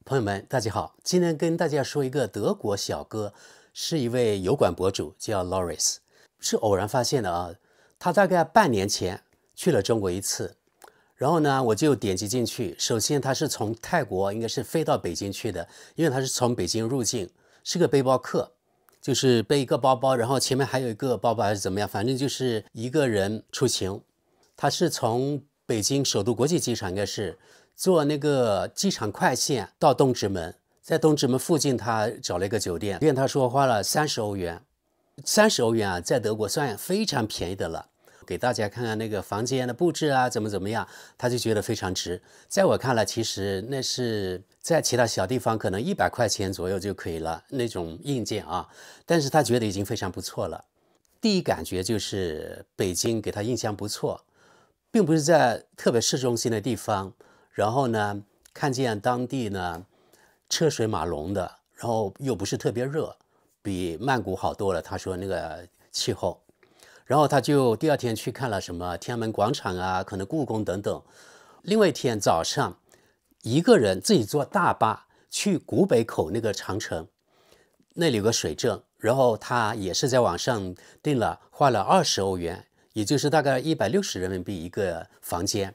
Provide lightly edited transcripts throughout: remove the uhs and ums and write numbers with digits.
朋友們，大家好！今天跟大家說一個德國小哥，是一位油管博主，叫 Loris， 是偶然發現的啊。他大概半年前去了中國一次，然後呢，我就點擊進去。首先，他是從泰國應該是飛到北京去的，因為他是從北京入境，是個背包客，就是背一個包包，然後前面還有一個包包還是怎麼樣，反正就是一個人出行。他是從北京首都國際機場，應該是坐那個機场快線到東直門，在東直門附近他找了一個酒店，他說花了30歐元，30歐元啊，在德國算非常便宜的了。給大家看看那個房間的布置啊，怎么樣，他就覺得非常值。在我看來，其實那是在其他小地方可能100塊錢左右就可以了那種硬件啊，但是他覺得已經非常不錯了。第一感覺就是北京給他印象不錯，並不是在特別市中心的地方。然後呢，看見當地呢車水馬龍的，然後又不是特別熱，比曼谷好多了。他說那個氣候，然後他就第二天去看了什麼天安門廣場啊，可能故宮等等。另外一天早上，一個人自己坐大巴去古北口那個長城，那裡有個水證，然後他也是在網上訂了，花了20歐元，也就是大概160人民幣一個房間。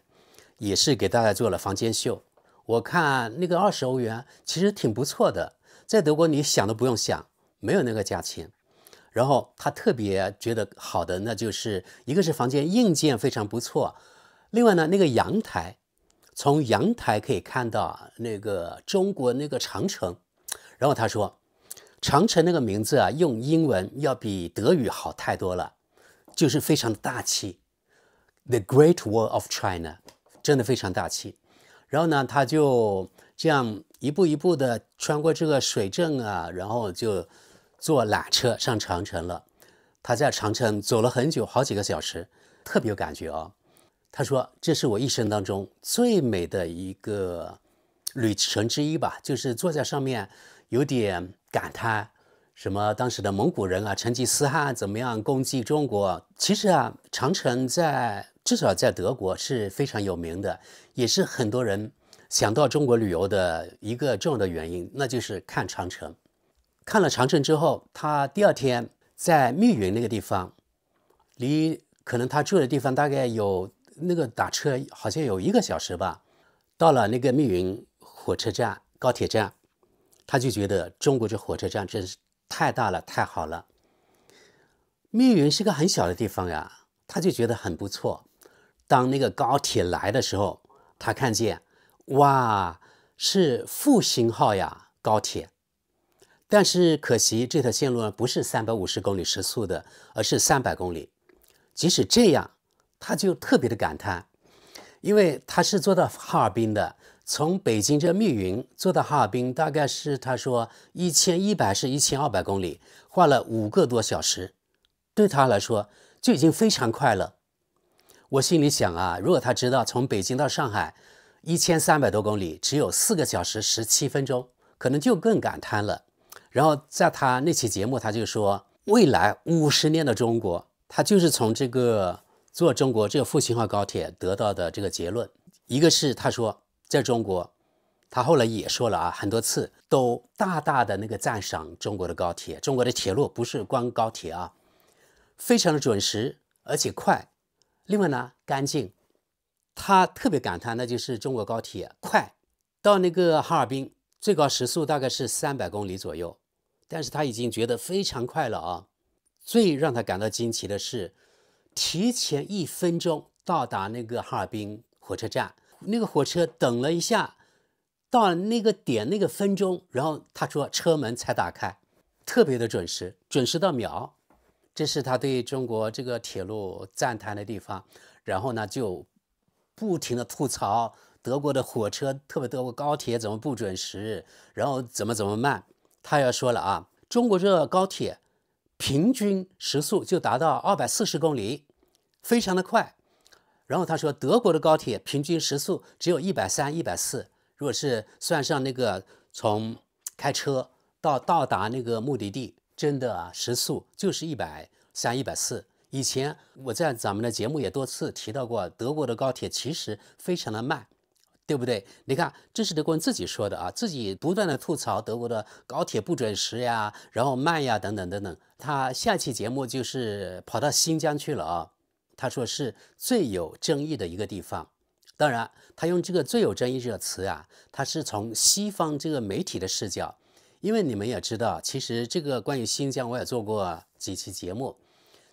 也是給大家做了房間秀，我看那個20歐元其實挺不錯的，在德國你想都不用想，沒有那個價錢。然後他特別覺得好的，那就是一個是房間硬件非常不錯，另外呢那個陽台，從陽台可以看到那個中國那個長城。然後他說，長城那個名字啊，用英文要比德語好太多了，就是非常大氣 ，The Great Wall of China。真的非常大氣，然後呢，他就這樣一步一步的穿過這個水證啊，然後就坐纜車上長城了。他在長城走了很久，好幾個小時，特別有感覺哦。他說：“這是我一生當中最美的一個旅程之一吧，就是坐在上面有點感嘆，什麼當時的蒙古人啊，成吉思汗怎麼樣攻擊中國。其實啊，長城至少在德國是非常有名的，也是很多人想到中國旅遊的一個重要的原因，那就是看長城。看了長城之後，他第二天在密雲那個地方，離可能他住的地方大概有那個打車好像有1個小時吧，到了那個密雲火車站、高鐵站，他就覺得中國這火車站真是太大了，太好了。密雲是個很小的地方呀，他就覺得很不錯。當那個高鐵來的時候，他看見，哇，是復興號呀，高鐵。但是可惜這條線路呢，不是350公里時速的，而是300公里。即使這樣，他就特別的感嘆，因為他是坐到哈爾濱的，從北京這密雲坐到哈爾濱，大概是他說1100是1200公里，花了5個多小時，對他來說就已經非常快了。我心裡想啊，如果他知道從北京到上海1300多公里只有4個小時17分鐘，可能就更感嘆了。然後在他那期節目，他就說，未來50年的中國，他就是從這個坐中國這個復興號高鐵得到的這個結論。一個是他說，在中國，他後來也說了啊，很多次都大大的那個讚賞中國的高鐵，中國的鐵路不是光高鐵啊，非常的準時而且快。另外呢，乾淨，他特別感嘆，那就是中國高鐵快，到那個哈爾濱最高時速大概是300公里左右，但是他已經覺得非常快了啊。最讓他感到驚奇的是，提前1分鐘到達那個哈爾濱火車站，那個火車等了一下，到了那個點那個分鐘，然後他說車門才打開，特別的準時，準時到秒。這是他對中國這個鐵路讚嘆的地方，然後呢就不停的吐槽德國的火車，特別德國高鐵怎麼不準時，然後怎麼慢。他要說了啊，中國這個高鐵平均時速就達到240公里，非常的快。然後他說德國的高鐵平均時速只有130、140，如果是算上那個從開車到達那個目的地，真的啊，時速就是130、140。以前我在咱們的節目也多次提到過，德國的高鐵其實非常的慢，對不對？你看，這是德國人自己說的啊，自己不断的吐槽德國的高鐵不準時呀，然後慢呀，等等等等。他下期節目就是跑到新疆去了啊，他說是最有爭議的一個地方。當然，他用這個最有爭議這個詞啊，他是從西方這個媒體的視角，因為你們也知道，其實這個關於新疆我也做過幾期節目，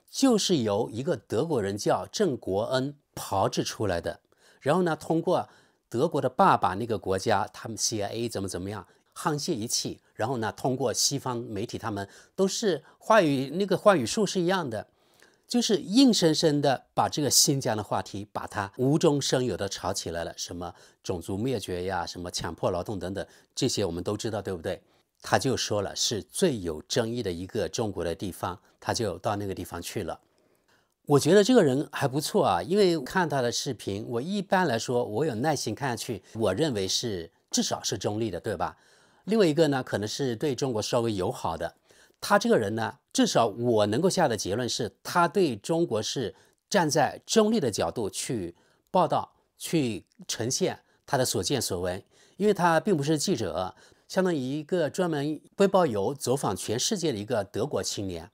就是由一個德國人叫鄭國恩炮製出來的，然後呢，通過德國的爸爸那個國家，他們 CIA 怎麼樣沆瀣一氣，然後呢，通過西方媒體，他們都是话語術是一樣的，就是硬生生的把這個新疆的話題，把它無中生有的炒起來了，什麼種族滅絕呀，什麼強迫勞動等等，這些我們都知道，對不對？他就說了，是最有爭議的一個中國的地方，他就到那個地方去了。我覺得這個人還不錯啊，因為看他的視頻，我一般來說我有耐心看下去，我認為是至少是中立的，对吧？另外一個呢，可能是对中國稍微友好的。他這個人呢，至少我能夠下的結論是，他對中國是站在中立的角度去報道、去呈現他的所見所聞，因為他並不是記者，相當於一個專門背包遊走訪全世界的一個德國青年。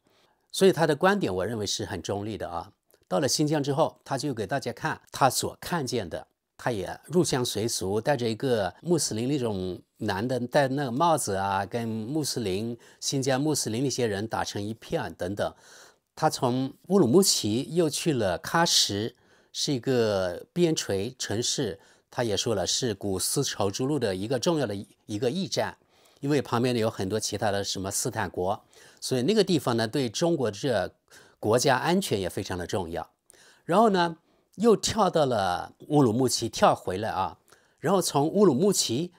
所以他的觀點，我認為是很中立的啊。到了新疆之後，他就給大家看他所看見的，他也入鄉隨俗，帶着一個穆斯林那種男的戴那個帽子啊，跟新疆穆斯林那些人打成一片等等。他從烏魯木齊又去了喀什，是一個邊陲城市，他也說了是古絲綢之路的一個重要的一個驛站。因為旁邊有很多其他的什麼斯坦國，所以那個地方呢，對中國這國家安全也非常的重要。然後呢，又跳到了烏魯木齊，跳回來啊，然後從烏魯木齊，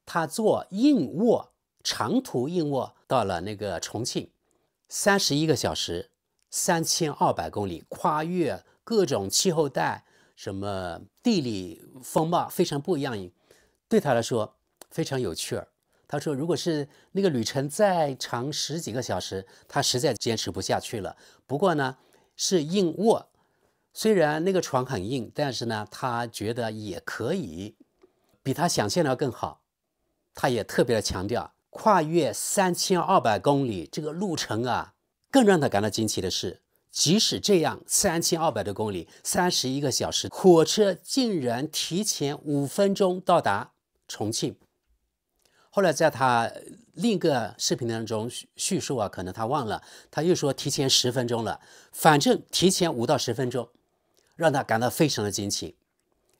他坐硬臥，長途硬臥到了那個重慶，31個小時，3200公里，跨越各種气候帶，什麼地理風貌非常不一樣，對他來說非常有趣兒。他說，如果是那個旅程再長10幾個小時，他實在堅持不下去了。不過呢，是硬臥，雖然那個床很硬，但是呢，他覺得也可以，比他想象的要更好。他也特別的強調，跨越3200公里這個路程啊，更讓他感到驚奇的是，即使這樣3200多公里，31個小時，火車竟然提前5分鐘到達重慶。後來在他另一個視頻當中敘述啊，可能他忘了，他又說提前10分鐘了，反正提前5到10分鐘，讓他感到非常的驚奇，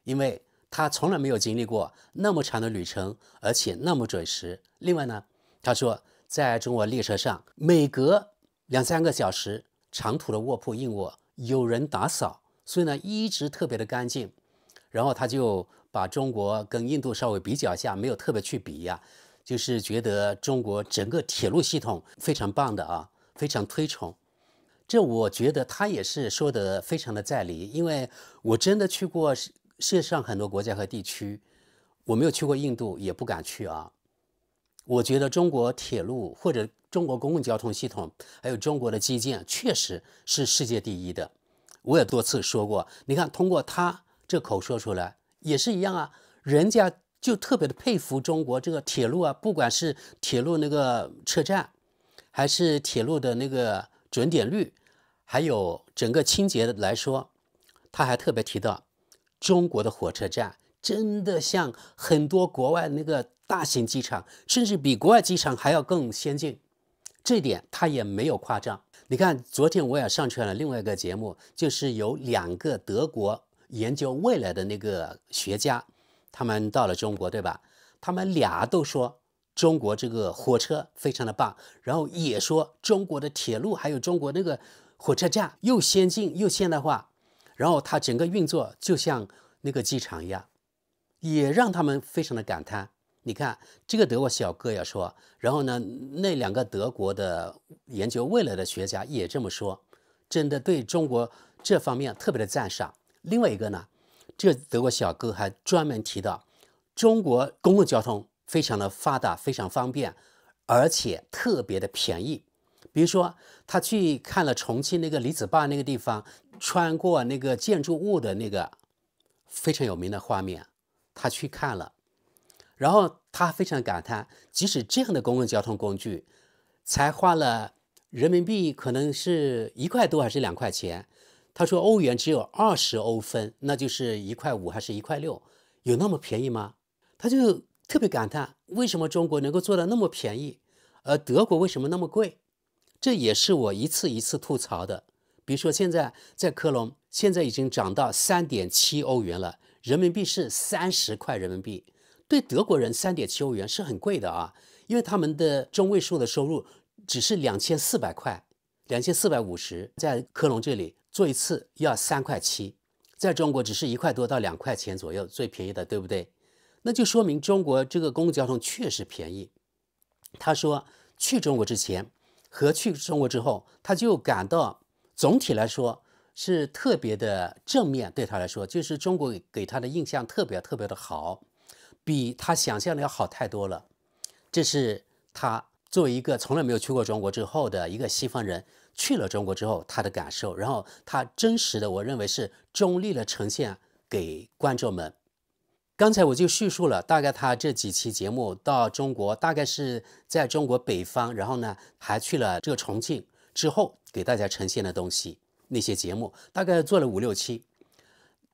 因為他從來沒有經歷過那麼長的旅程，而且那麼準時。另外呢，他說在中國列車上，每隔2、3個小時，長途的臥鋪硬臥有人打掃，所以呢一直特別的乾淨。然後他就把中國跟印度稍微比較一下，沒有特別去比呀，就是覺得中國整個鐵路系統非常棒的啊，非常推崇。這我覺得他也是說得非常的在理，因為我真的去過世界上很多國家和地區，我沒有去過印度，也不敢去啊。我覺得中國鐵路或者中國公共交通系統，還有中國的基建，確實是世界第一的。我也多次說過，你看通過他這口說出來也是一樣啊，人家就特別的佩服中國這個鐵路啊，不管是鐵路那個車站，還是鐵路的那個準點率，還有整個清潔來說，他還特別提到中國的火車站真的像很多國外那個大型機場，甚至比國外機場還要更先進，這一點他也沒有誇張。你看昨天我也上傳了另外一個節目，就是有2個德國研究未來的那個學家，他們到了中國，對吧？他們倆都說中國這個火車非常的棒，然後也說中國的鐵路還有中國那個火車站又先進又現代化，然後它整個運作就像那個機場一樣，也讓他們非常的感嘆。你看這個德國小哥也說，然後呢，那2個德國的研究未來的學家也這麼說，真的對中國這方面特別的讚賞。另外一個呢，這個德國小哥還專門提到，中國公共交通非常的發達，非常方便，而且特別的便宜。比如說，他去看了重慶那個李子壩那個地方，穿過那個建築物的那個非常有名的畫面。他去看了，然後他非常感嘆，即使這樣的公共交通工具，才花了人民幣可能是1塊多還是2塊錢，他說歐元只有20歐分，那就是1塊5還是1塊6，有那麼便宜嗎？他就特別感嘆，為什麼中國能夠做得那麼便宜，而德國為什麼那麼貴？這也是我一次一次吐槽的。比如說現在在科隆，現在已經漲到3.7歐元了，人民幣是30塊人民幣。對德國人3.7歐元是很貴的啊，因為他們的中位數的收入只是2400塊，2450，在科隆這裡做一次要3塊7，在中國只是1塊多到2塊錢左右，最便宜的，對不對？那就說明中國这個公共交通確實便宜。他說去中國之前和去中國之後，他就感到總體來說是特別的正面，對他來說就是中國給他的印象特別的好，比他想象的要好太多了。這是他作為一個從來沒有去過中國之後的一個西方人，去了中國之後他的感受，然後他真實的，我認為是中立的呈現給觀眾們。剛才我就敘述了大概他這幾期節目到中國，大概是在中國北方，然後呢還去了這個重慶之後給大家呈現的東西，那些節目大概做了5、6期。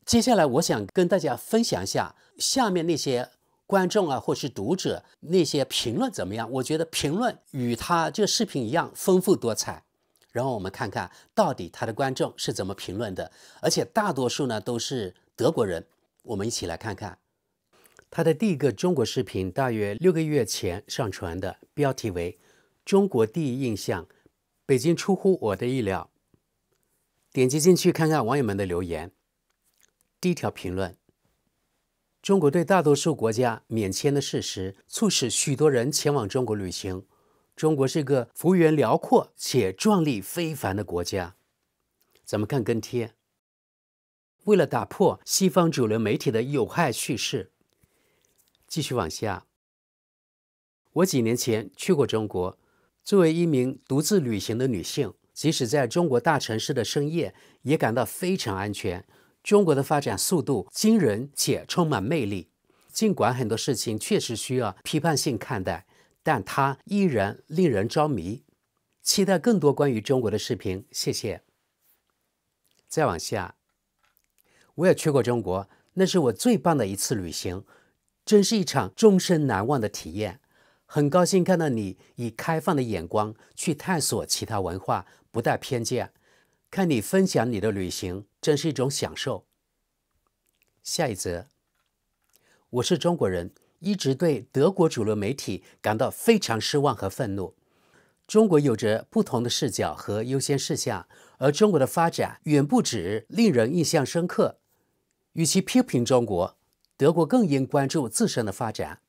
接下來我想跟大家分享一下下面那些觀眾啊或是讀者那些評論怎麼樣。我覺得評論與他這個視頻一樣豐富多彩，然後我們看看到底他的觀眾是怎麼評論的，而且大多數呢都是德國人。我們一起來看看他的第一個中國視頻，大約6個月前上傳的，標題為中國第一印象，北京出乎我的意料。點擊進去看看網友們的留言。第一條評論：中國對大多數國家免簽的事實，促使許多人前往中國旅行。中國是個幅員遼闊且壯麗非凡的國家。咱們看跟帖。為了打破西方主流媒體的有害敘事，繼續往下。我幾年前去過中國，作為一名獨自旅行的女性，即使在中國大城市的深夜，也感到非常安全。中國的發展速度驚人且充滿魅力，儘管很多事情確實需要批判性看待，但它依然令人着迷。期待更多關於中國的視頻，謝謝。再往下，我也去過中國，那是我最棒的一次旅行，真是一場終身難忘的體驗。很高興看到你以開放的眼光去探索其他文化，不帶偏見。看你分享你的旅行，真是一種享受。下一則，我是中國人，一直對德國主流媒體感到非常失望和憤怒。中國有着不同的視角和優先事項，而中國的發展遠不止令人印象深刻。與其批評中國，德國更應關注自身的發展。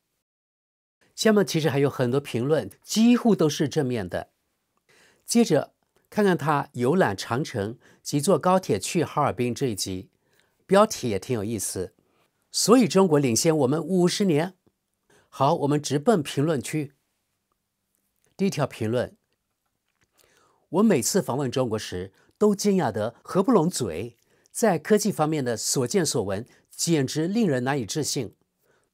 下面其實還有很多評論，幾乎都是正面的。接着看看他遊覽長城及坐高鐵去哈爾濱這一集，標題也挺有意思。所以中國領先我們50年。好，我們直奔評論區。第一條評論：我每次訪問中國時，都驚訝得合不攏嘴，在科技方面的所見所聞，簡直令人難以置信。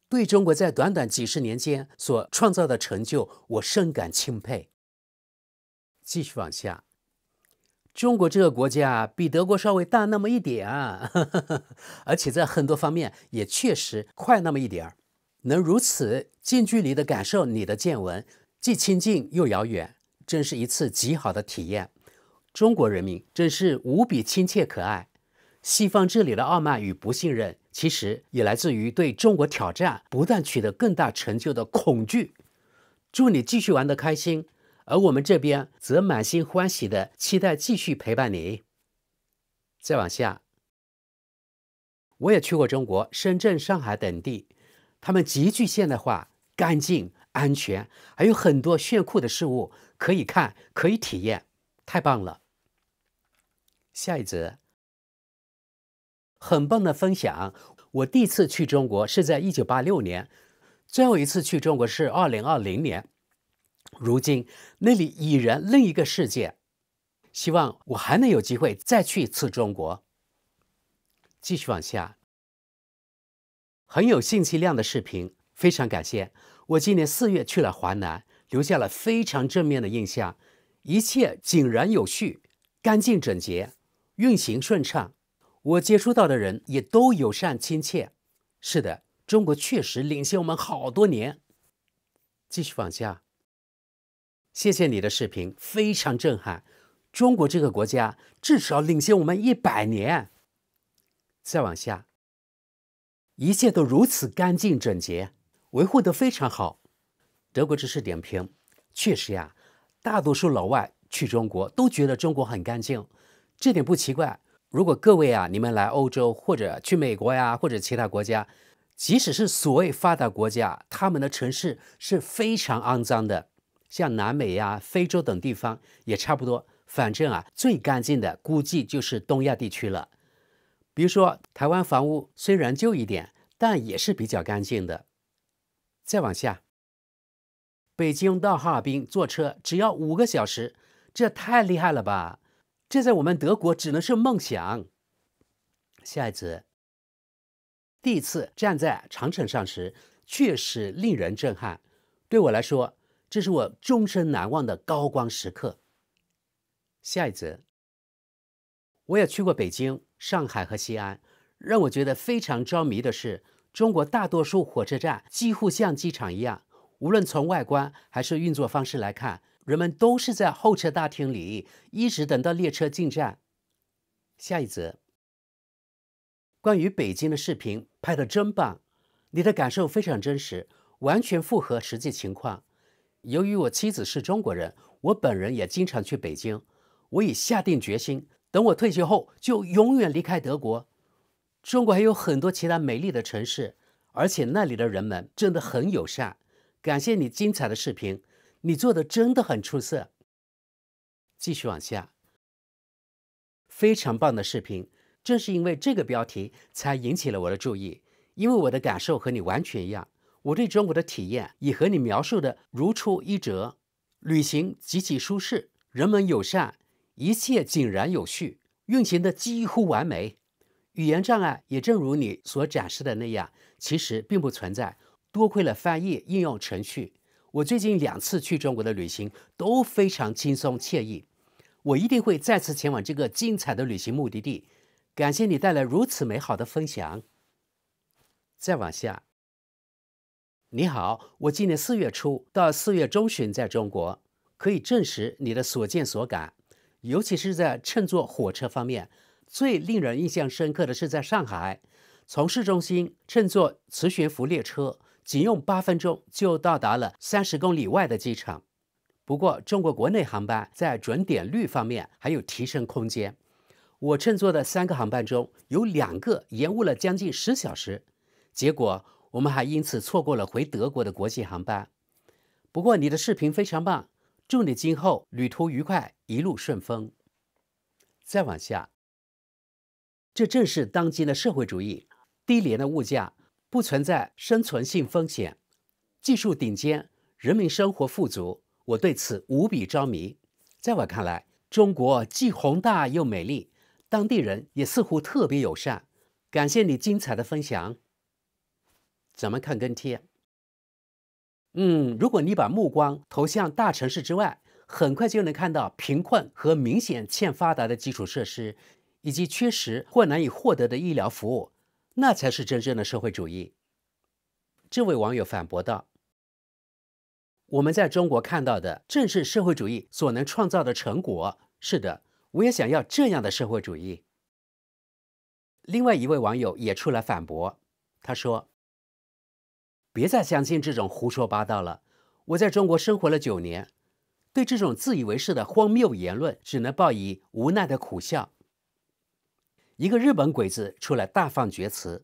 對中國在短短幾十年間所創造的成就，我深感欽佩。繼續往下，中國這個國家比德國稍微大那麼一點啊，而且在很多方面也確實快那麼一點兒。能如此近距離地感受你的見聞，既親近又遙遠，真是一次極好的體驗。中國人民真是無比親切可愛。西方這裡的傲慢與不信任，其實也來自於對中國挑戰不斷取得更大成就的恐懼。祝你繼續玩得開心，而我們這邊則滿心歡喜地期待繼續陪伴你。再往下，我也去過中國、深圳、上海等地，他們極具現代化、乾淨、安全，還有很多炫酷的事物可以看、可以體驗，太棒了。下一則，很棒的分享。我第一次去中國是在1986年，最後一次去中國是2020年。如今那裡已然另一個世界，希望我還能有機會再去一次中國。繼續往下，很有信息量的視頻，非常感謝。我今年4月去了華南，留下了非常正面的印象，一切井然有序，乾淨整潔，運行順暢。我接觸到的人也都友善親切。是的，中國確實領先我們好多年。繼續往下，謝謝你的視頻，非常震撼。中國這個國家至少領先我們100年。再往下，一切都如此乾淨整潔，維護得非常好。德國知識點評，確實呀，大多數老外去中國都覺得中國很乾淨，這點不奇怪。如果各位啊，你們來歐洲或者去美國呀，或者其他國家，即使是所謂發達國家，他們的城市是非常骯髒的。像南美呀、非洲等地方也差不多。反正啊，最乾淨的估計就是東亞地區了。比如說，台灣房屋雖然舊一點，但也是比較乾淨的。再往下，北京到哈爾濱坐車只要5個小時，這太厲害了吧！這在我們德國只能是夢想。下一則，第一次站在長城上時，確實令人震撼。對我來說，這是我終身難忘的高光時刻。下一則，我也去過北京、上海和西安，讓我覺得非常着迷的是，中國大多數火車站幾乎像機場一樣，無論從外觀還是運作方式來看，人們都是在候車大廳裡一直等到列車進站。下一則，關於北京的視頻拍得真棒，你的感受非常真實，完全符合實際情況。由於我妻子是中國人，我本人也經常去北京，我已下定決心，等我退休後就永遠離開德國。中國還有很多其他美麗的城市，而且那裡的人們真的很友善。感謝你精彩的視頻，你做的真的很出色。繼續往下，非常棒的視頻，正是因為這個標題才引起了我的注意，因為我的感受和你完全一樣，我對中國的體驗也和你描述的如出一轍。旅行極其舒適，人們友善，一切井然有序，運行的幾乎完美。語言障礙也正如你所展示的那樣，其實並不存在。多虧了翻譯應用程序，我最近2次去中國的旅行都非常輕鬆愜意。我一定會再次前往這個精彩的旅行目的地。感謝你帶來如此美好的分享。再往下，你好，我今年4月初到4月中旬在中國，可以證實你的所見所感，尤其是在乘坐火車方面。最令人印象深刻的是在上海，從市中心乘坐磁懸浮列車，僅用8分鐘就到達了30公里外的機場。不過，中國國內航班在準點率方面還有提升空間。我乘坐的3個航班中，有2個延誤了將近10小時，結果我們還因此錯過了回德國的國際航班。不過，你的視頻非常棒，祝你今後旅途愉快，一路順風。再往下。這正是當今的社會主義，低廉的物價，不存在生存性風險，技術頂尖，人民生活富足，我對此無比着迷。在我看來，中國既宏大又美麗，當地人也似乎特別友善。感謝你精彩的分享。咱們看跟帖。如果你把目光投向大城市之外，很快就能看到貧困和明顯欠發達的基礎設施，以及缺失或難以獲得的醫療服務，那才是真正的社會主義。這位網友反駁道：“我們在中國看到的正是社會主義所能創造的成果。是的，我也想要這樣的社會主義。”另外一位網友也出來反駁，他說：“別再相信這種胡說八道了。我在中國生活了9年，對這種自以為是的荒謬言論，只能報以無奈的苦笑。”一個日本鬼子出來大放厥詞：“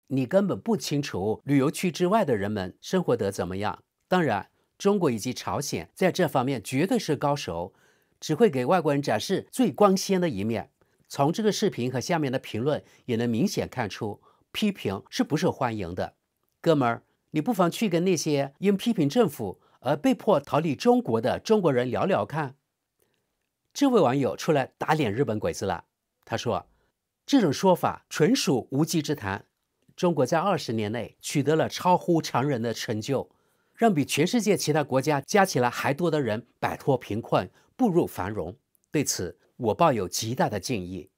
你根本不清楚旅遊區之外的人們生活得怎麼樣。當然，中國以及朝鮮在這方面絕對是高手，只會給外國人展示最光鮮的一面。從這個視頻和下面的評論也能明顯看出，批評是不受歡迎的。哥們兒，你不妨去跟那些因批評政府而被迫逃離中國的中國人聊聊看。”這位網友出來打臉日本鬼子了。他說：“這種說法純屬無稽之談，中國在20年內取得了超乎常人的成就，讓比全世界其他國家加起來還多的人擺脫貧困，步入繁榮。對此，我抱有極大的敬意。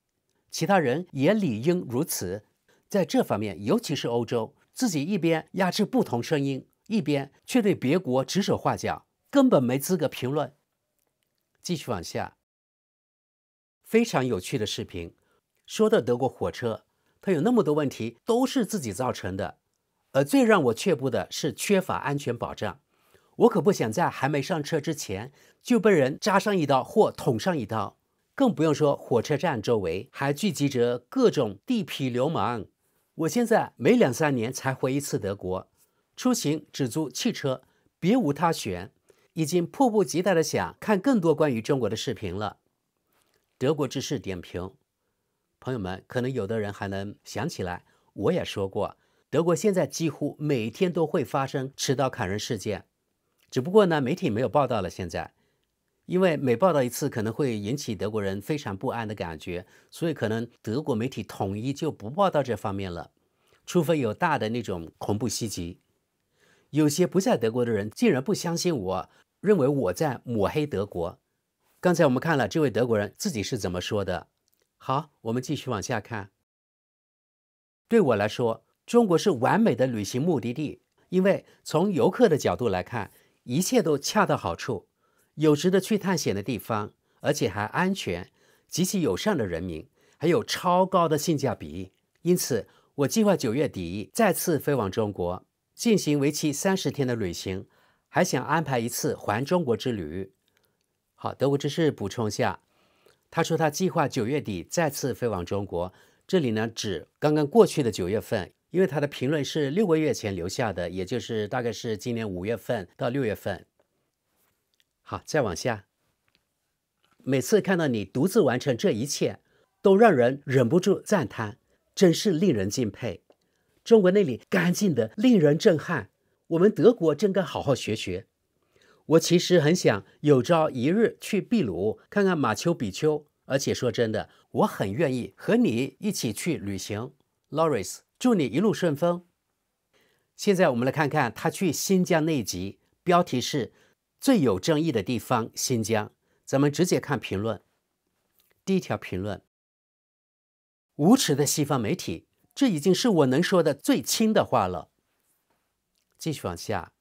其他人也理應如此。在這方面，尤其是歐洲，自己一邊壓制不同聲音，一邊卻對別國指手畫腳，根本沒資格評論。繼續往下，非常有趣的視頻，說的德國火車，它有那麼多問題都是自己造成的，而最讓我卻步的是缺乏安全保障。我可不想在還沒上車之前就被人扎上一刀或捅上一刀，更不用說火車站周圍還聚集着各種地痞流氓。我現在每2-3年才回一次德國，出行只租汽車，別無他選，已經迫不及待地想看更多關於中國的視頻了。德國知識點評，朋友們，可能有的人還能想起來，我也說過，德國現在幾乎每天都會發生持刀砍人事件，只不過呢，媒體沒有報道了。現在，因為每報道一次可能會引起德國人非常不安的感覺，所以可能德國媒體統一就不報道這方面了，除非有大的那種恐怖襲擊。有些不在德國的人竟然不相信我，認為我在抹黑德國。剛才我們看了這位德國人自己是怎麼說的。好，我們繼續往下看。對我來說，中國是完美的旅行目的地，因為從遊客的角度來看，一切都恰到好處，有值得去探險的地方，而且還安全，極其友善的人民，還有超高的性價比。因此，我計劃9月底再次飛往中國，進行為期30天的旅行，還想安排一次環中國之旅。好，德國知識補充一下，他說他計劃9月底再次飛往中國，這裡呢指剛剛過去的9月份，因為他的評論是6個月前留下的，也就是大概是今年5月份到6月份。好，再往下，每次看到你獨自完成這一切，都讓人忍不住讚嘆，真是令人敬佩。中國那裡乾淨的令人震撼，我們德國真該好好學學。我其實很想有朝一日去秘魯看看馬丘比丘，而且說真的，我很願意和你一起去旅行。Loris， 祝你一路順風。現在我們來看看他去新疆那一集，標題是最有爭議的地方新疆。咱們直接看評論。第一條評論：無恥的西方媒體，這已經是我能說的最輕的話了。繼續往下。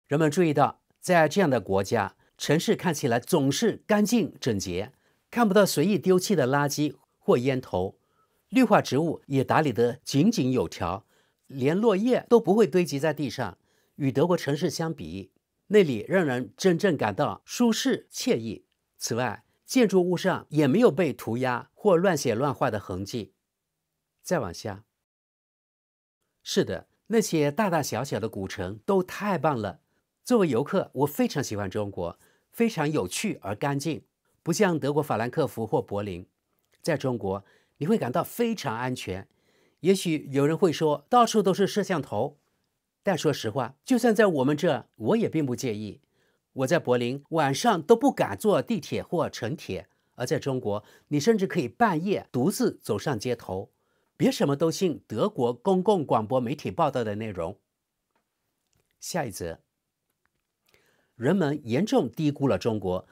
人們注意到，在這樣的國家，城市看起來總是乾淨整潔，看不到隨意丟棄的垃圾或煙頭，綠化植物也打理得井井有條，連落葉都不會堆積在地上。與德國城市相比，那裡讓人真正感到舒適愜意。此外，建築物上也沒有被塗鴉或亂寫亂畫的痕跡。再往下，是的，那些大大小小的古城都太棒了。作為遊客，我非常喜歡中國，非常有趣而乾淨，不像德國法蘭克福或柏林。在中國，你會感到非常安全。也許有人會說，到處都是攝像頭，但說實話，就算在我們這，我也並不介意。我在柏林晚上都不敢坐地鐵或城鐵，而在中國，你甚至可以半夜獨自走上街頭。別什麼都信德國公共廣播媒體報道的內容。下一則。人們嚴重低估了中國，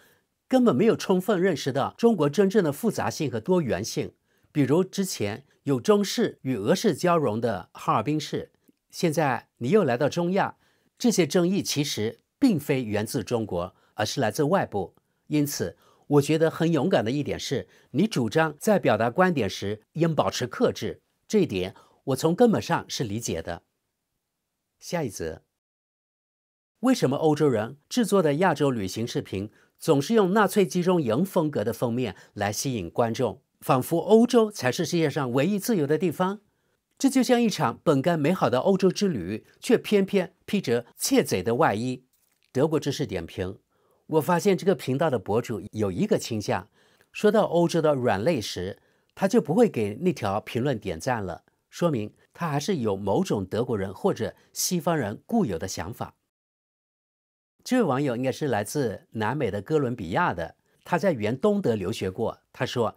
根本沒有充分認識到中國真正的複雜性和多元性。比如之前有中式與俄式交融的哈爾濱市，現在你又來到中亞，這些爭議其實並非源自中國，而是來自外部。因此，我覺得很勇敢的一點是，你主張在表達觀點時應保持克制，這一點我從根本上是理解的。下一則。為什麼歐洲人制作的亞洲旅行視頻總是用納粹集中營風格的封面來吸引觀眾，仿佛歐洲才是世界上唯一自由的地方？這就像一場本該美好的歐洲之旅，卻偏偏披着竊賊的外衣。德國知識點評：我發現這個頻道的博主有一個傾向，說到歐洲的軟肋時，他就不會給那條評論點讚了，說明他還是有某種德國人或者西方人固有的想法。這位網友應該是來自南美的哥倫比亞的，他在原東德留學過。他說：“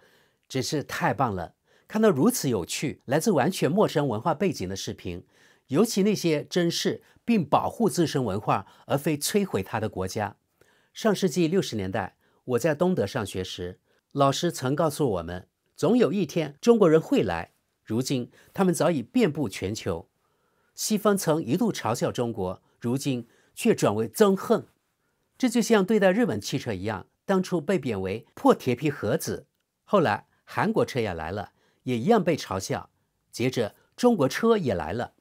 真是太棒了，看到如此有趣、來自完全陌生文化背景的視頻，尤其那些珍视並保護自身文化而非摧毀它的國家。上世紀60年代，我在東德上學時，老師曾告訴我們，總有一天中國人會來。如今，他們早已遍布全球。西方曾一度嘲笑中國，如今卻轉為憎恨。這就像對待日本汽車一樣，當初被貶為破鐵皮盒子，後來韓國車也來了，也一樣被嘲笑。接着中國車也來了，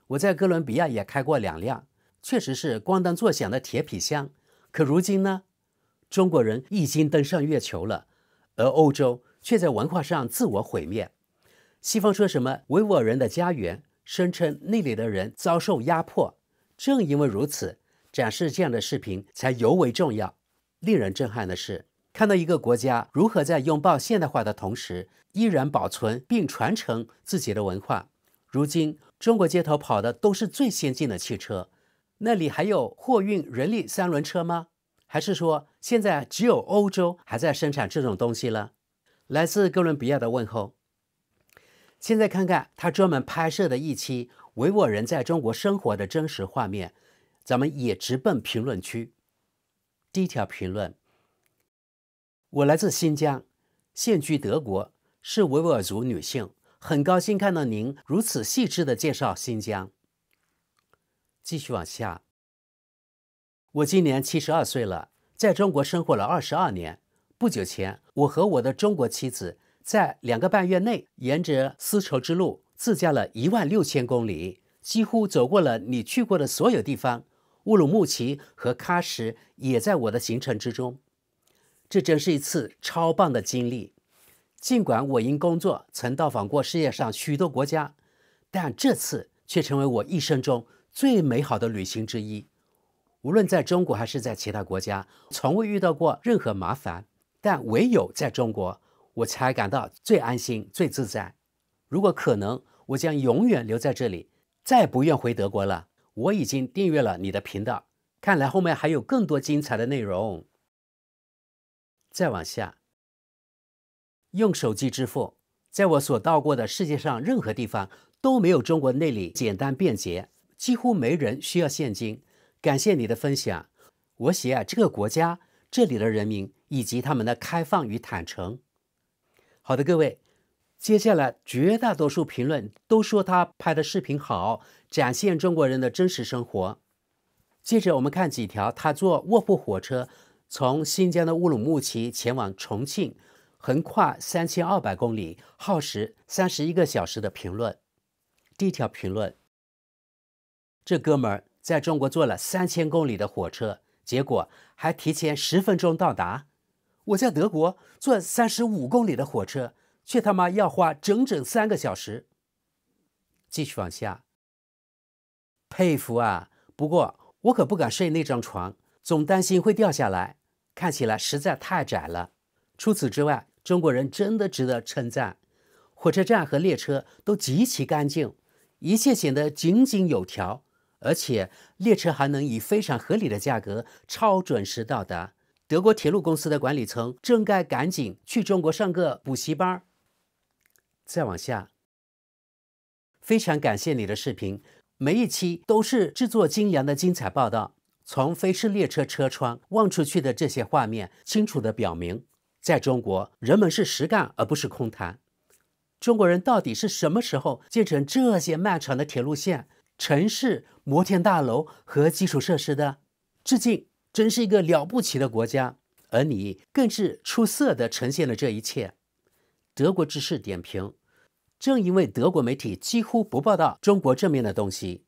我在哥倫比亞也開過2輛，確實是咣當作響的鐵皮箱。可如今呢，中國人已經登上月球了，而歐洲卻在文化上自我毀滅。西方說什麼維吾爾人的家園，聲稱那裡的人遭受壓迫。正因為如此，展示這樣的視頻才尤為重要。令人震撼的是，看到一個國家如何在擁抱現代化的同時，依然保存並傳承自己的文化。如今，中國街頭跑的都是最先進的汽車，那裡還有貨運人力3輪車嗎？還是說，現在只有歐洲還在生產這種東西了？來自哥倫比亞的問候。現在看看他專門拍攝的一期維吾爾人在中國生活的真實畫面，咱們也直奔評論區。第一條評論：我來自新疆，現居德國，是維吾爾族女性，很高興看到您如此細緻地介紹新疆。繼續往下，我今年72歲了，在中國生活了22年。不久前，我和我的中國妻子在2個半月內，沿着絲綢之路自駕了16000公里，幾乎走過了你去過的所有地方。烏魯木齊和喀什也在我的行程之中。這真是一次超棒的經歷。儘管我因工作曾到訪過世界上許多國家，但這次卻成為我一生中最美好的旅行之一。無論在中國還是在其他國家，從未遇到過任何麻煩，但唯有在中國，我才感到最安心、最自在。如果可能，我將永遠留在這裡，再不願回德國了。我已經訂閱了你的頻道，看來後面還有更多精彩的內容。再往下，用手機支付，在我所到過的世界上任何地方都沒有中國那裡簡單便捷，幾乎沒人需要現金。感謝你的分享，我喜愛這個國家，這裡的人民以及他們的開放與坦誠。好的，各位，接下來絕大多數評論都說他拍的視頻好，展現中國人的真實生活。接着我們看幾條他坐臥鋪火車從新疆的烏魯木齊前往重慶，橫跨3200公里，耗時31個小時的評論。第一條評論：這哥們兒在中國坐了3000公里的火車，結果還提前10分鐘到達。我在德國坐35公里的火車，卻他媽要花整整3個小時。繼續往下，佩服啊！不過我可不敢睡那張床，總擔心會掉下來，看起來實在太窄了。除此之外，中國人真的值得稱讚。火車站和列車都極其乾淨，一切顯得井井有條，而且列車還能以非常合理的價格超準時到達。德國鐵路公司的管理層真該趕緊去中國上個補習班。再往下，非常感謝你的視頻，每一期都是制作精良的精彩報道。從飛馳列車車窗望出去的這些畫面，清楚地表明，在中國人們是實幹而不是空談。中國人到底是什麼時候建成這些漫長的鐵路線、城市、摩天大樓和基礎設施的？致敬！真是一個了不起的國家，而你更是出色地呈現了這一切。德國之士點評：正因為德國媒體幾乎不報道中國正面的東西，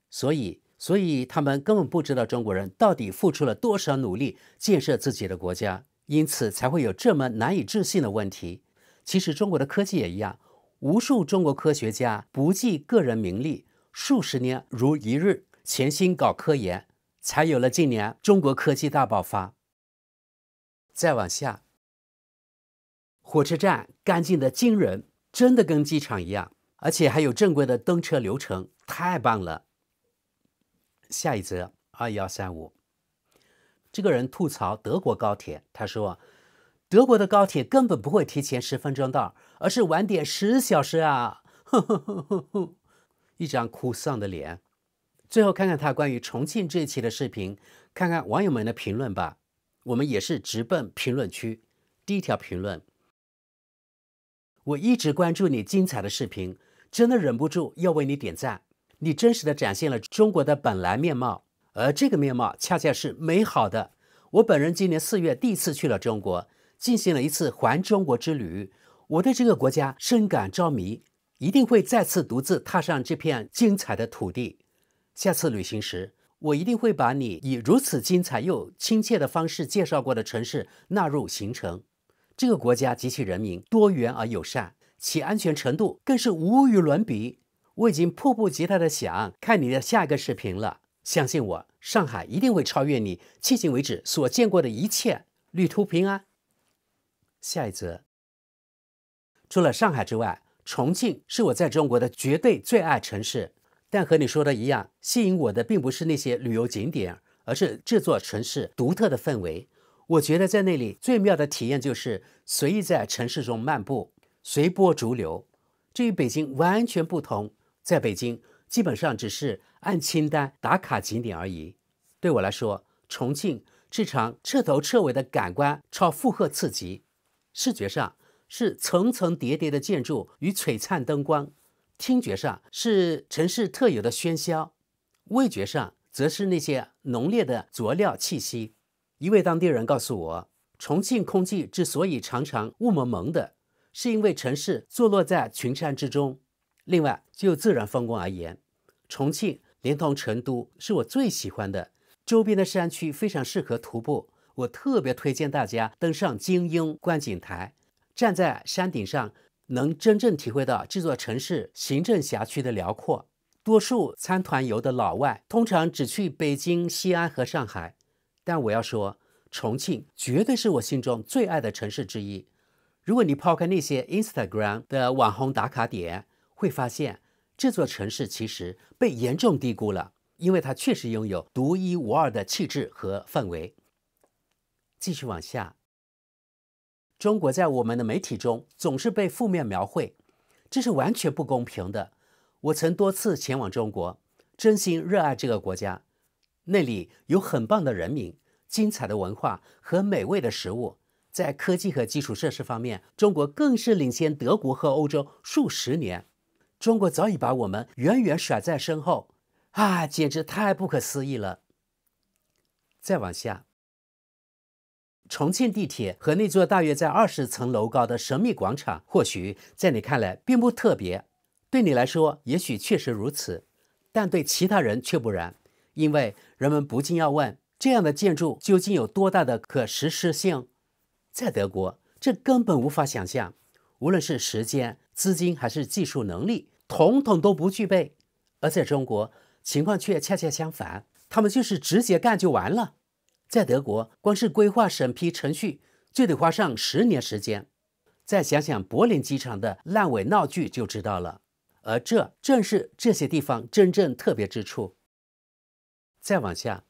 所以他們根本不知道中國人到底付出了多少努力建設自己的國家，因此才會有這麼難以置信的問題。其實中國的科技也一樣，無數中國科學家不計個人名利，數十年如一日，潛心搞科研，才有了今年中國科技大爆發。再往下，火車站乾淨的驚人，真的跟機場一樣，而且還有正規的登車流程，太棒了。下一則2135，這個人吐槽德國高鐵，他說：德國的高鐵根本不會提前10分鐘到，而是晚點10小時啊！呵呵呵呵呵，一張哭喪的臉。最後看看他關於重慶這一期的視頻，看看網友們的評論吧。我們也是直奔評論區。第一條評論：我一直關注你精彩的視頻，真的忍不住要為你點讚。你真實地展現了中國的本來面貌，而這個面貌恰恰是美好的。我本人今年4月第一次去了中國，進行了一次環中國之旅。我對這個國家深感着迷，一定會再次獨自踏上這片精彩的土地。下次旅行時，我一定會把你以如此精彩又親切的方式介紹過的城市納入行程。這個國家及其人民多元而友善，其安全程度更是無與倫比。我已經迫不及待地想看你的下一個視頻了。相信我，上海一定會超越你迄今為止所見過的一切。旅途平安。下一則，除了上海之外，重慶是我在中國的絕對最愛城市。但和你說的一樣，吸引我的並不是那些旅遊景點，而是這座城市獨特的氛圍。我覺得在那裡最妙的體驗就是隨意在城市中漫步，隨波逐流。這與北京完全不同。在北京，基本上只是按清單打卡景點而已。對我來說，重慶是場徹頭徹尾的感官超負荷刺激。視覺上是層層疊疊的建築與璀璨燈光，聽覺上是城市特有的喧囂，味覺上則是那些濃烈的佐料氣息。一位當地人告訴我，重慶空氣之所以常常霧蒙蒙的，是因為城市坐落在群山之中。另外，就自然風光而言，重慶連同成都是我最喜歡的。周邊的山區非常適合徒步，我特別推薦大家登上金鷹觀景台，站在山頂上，能真正體會到這座城市行政轄區的遼闊。多數參團遊的老外通常只去北京、西安和上海，但我要說，重慶絕對是我心中最愛的城市之一。如果你拋開那些 Instagram 的網紅打卡點，會發現這座城市其實被嚴重低估了，因為它確實擁有獨一無二的氣質和氛圍。繼續往下，中國在我們的媒體中總是被負面描繪，這是完全不公平的。我曾多次前往中國，真心熱愛這個國家，那裡有很棒的人民、精彩的文化和美味的食物。在科技和基礎設施方面，中國更是領先德國和歐洲數十年。中國早已把我們遠遠甩在身後，簡直太不可思議了。再往下，重慶地鐵和那座大約在20層樓高的神秘廣場，或許在你看來並不特別。對你來說，也許確實如此，但對其他人卻不然，因為人們不禁要問：這樣的建築究竟有多大的可實施性？在德國，這根本無法想象，無論是時間、資金還是技術能力，統統都不具備。而在中國，情況卻恰恰相反，他們就是直接幹就完了。在德國，光是規劃審批程序就得花上10年時間。再想想柏林機場的爛尾鬧劇就知道了。而這正是這些地方真正特別之處。再往下，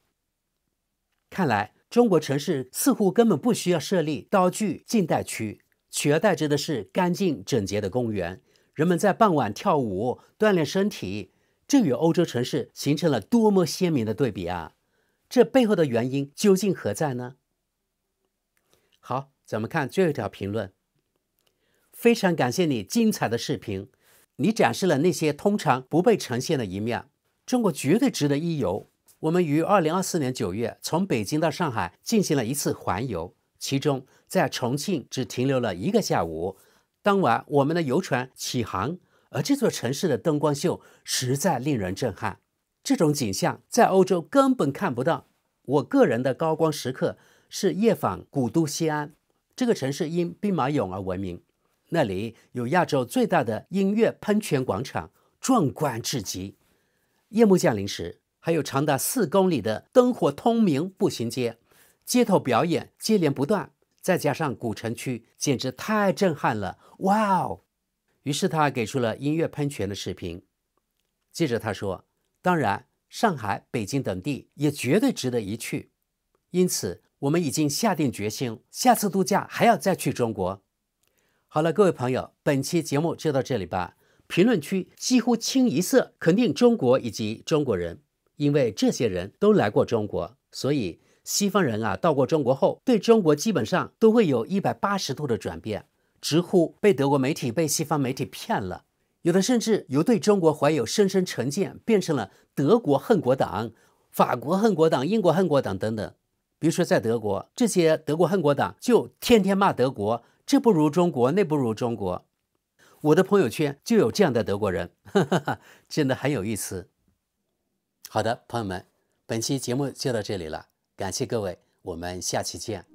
看來中國城市似乎根本不需要設立刀具靜待區，取而代之的是乾淨整潔的公園，人們在傍晚跳舞鍛鍊身體，這與歐洲城市形成了多麼鮮明的對比啊！這背後的原因究竟何在呢？好，咱們看最後一條評論。非常感謝你精彩的視頻，你展示了那些通常不被呈現的一面。中國絕對值得一遊。我們於2024年9月從北京到上海進行了一次環遊，其中在重慶只停留了1個下午。當晚我們的遊船啟航，而這座城市的燈光秀實在令人震撼。這種景象在歐洲根本看不到。我個人的高光時刻是夜訪古都西安，這個城市因兵馬俑而聞名。那裡有亞洲最大的音樂噴泉廣場，壯觀至極。夜幕降臨時，還有長達4公里的燈火通明步行街，街頭表演接連不斷，再加上古城區，簡直太震撼了！哇哦！於是他給出了音樂噴泉的視頻。接着他說，當然，上海、北京等地也絕對值得一去。因此，我們已經下定決心，下次度假還要再去中國。好了，各位朋友，本期節目就到這裡吧。評論區幾乎清一色肯定中國以及中國人，因為這些人都來過中國，所以西方人到過中國後，對中國基本上都會有180度的轉變，直呼被德國媒體、被西方媒體騙了。有的甚至由對中國懷有深深成見，變成了德國恨國黨、法國恨國黨、英國恨國黨等等。比如說在德國，這些德國恨國黨就天天罵德國，這不如中國，那不如中國。我的朋友圈就有這樣的德國人，真的很有意思。好的，朋友們，本期節目就到這裡了，感謝各位，我們下期見。